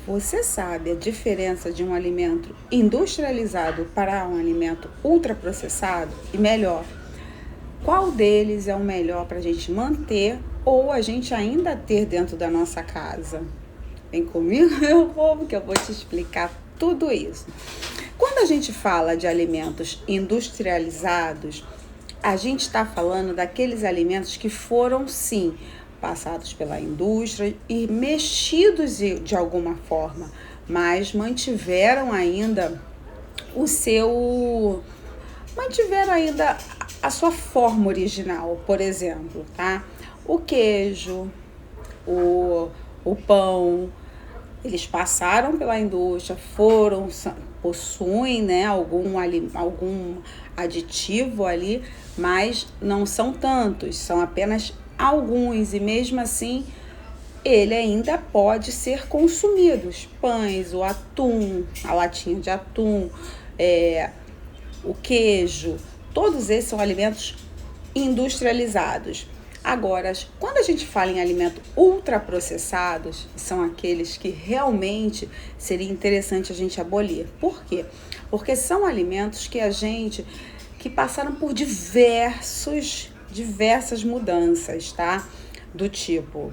Você sabe a diferença de um alimento industrializado para um alimento ultraprocessado? E melhor, qual deles é o melhor para a gente manter ou a gente ainda ter dentro da nossa casa? Vem comigo, meu povo, que eu vou te explicar tudo isso. Quando a gente fala de alimentos industrializados, a gente está falando daqueles alimentos que foram, sim, passados pela indústria e mexidos de alguma forma, mas mantiveram ainda mantiveram ainda a sua forma original, por exemplo, tá? O queijo, o pão, eles passaram pela indústria, possuem, né, algum aditivo ali, mas não são tantos, são apenas alguns, e mesmo assim ele ainda pode ser consumido. Os pães, o atum, a latinha de atum, o queijo, todos esses são alimentos industrializados. Agora, quando a gente fala em alimentos ultraprocessados, são aqueles que realmente seria interessante a gente abolir. Por quê? Porque são alimentos que passaram por diversas mudanças, tá? Do tipo,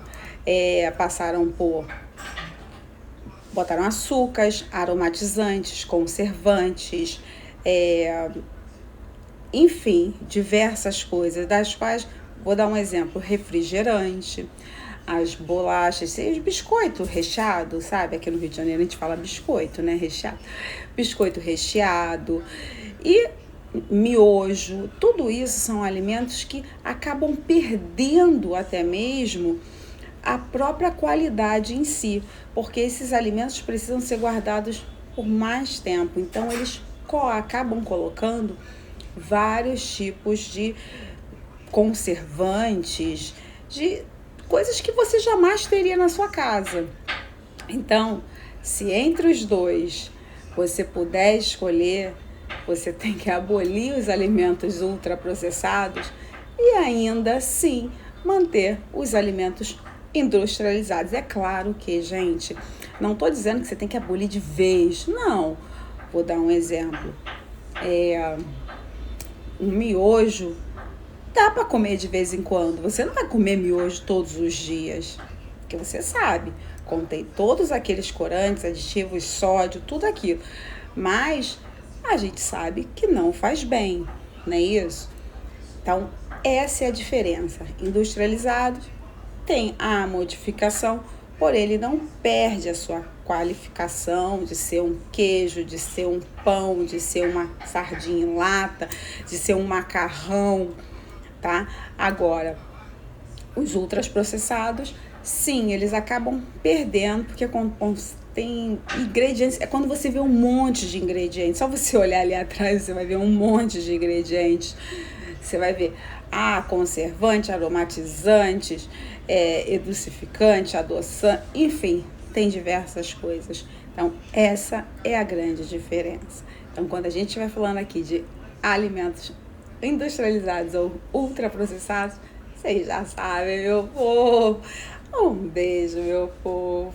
botaram açúcares, aromatizantes, conservantes, enfim, diversas coisas, das quais, vou dar um exemplo, refrigerante, as bolachas, os biscoitos recheados, sabe? Aqui no Rio de Janeiro a gente fala biscoito, né? Recheado. Biscoito recheado e miojo, tudo isso são alimentos que acabam perdendo até mesmo a própria qualidade em si, porque esses alimentos precisam ser guardados por mais tempo, então eles acabam colocando vários tipos de conservantes, de coisas que você jamais teria na sua casa. Então, se entre os dois você puder escolher, você tem que abolir os alimentos ultraprocessados e ainda assim manter os alimentos industrializados. É claro que, gente, não estou dizendo que você tem que abolir de vez, não. Vou dar um exemplo. Um miojo dá para comer de vez em quando. Você não vai comer miojo todos os dias, porque você sabe, contém todos aqueles corantes, aditivos, sódio, tudo aquilo. Mas a gente sabe que não faz bem, não é isso? Então, essa é a diferença. Industrializado tem a modificação, porém ele não perde a sua qualificação de ser um queijo, de ser um pão, de ser uma sardinha em lata, de ser um macarrão, tá? Agora, os ultraprocessados, sim, eles acabam perdendo, porque tem ingredientes, é quando você vê um monte de ingredientes, só você olhar ali atrás, você vai ver um monte de ingredientes, você vai ver conservante, aromatizantes, edulcificante, adoçante, enfim, tem diversas coisas. Então, essa é a grande diferença. Então, quando a gente estiver falando aqui de alimentos industrializados ou ultraprocessados, vocês já sabem, meu povo. Um beijo, meu povo.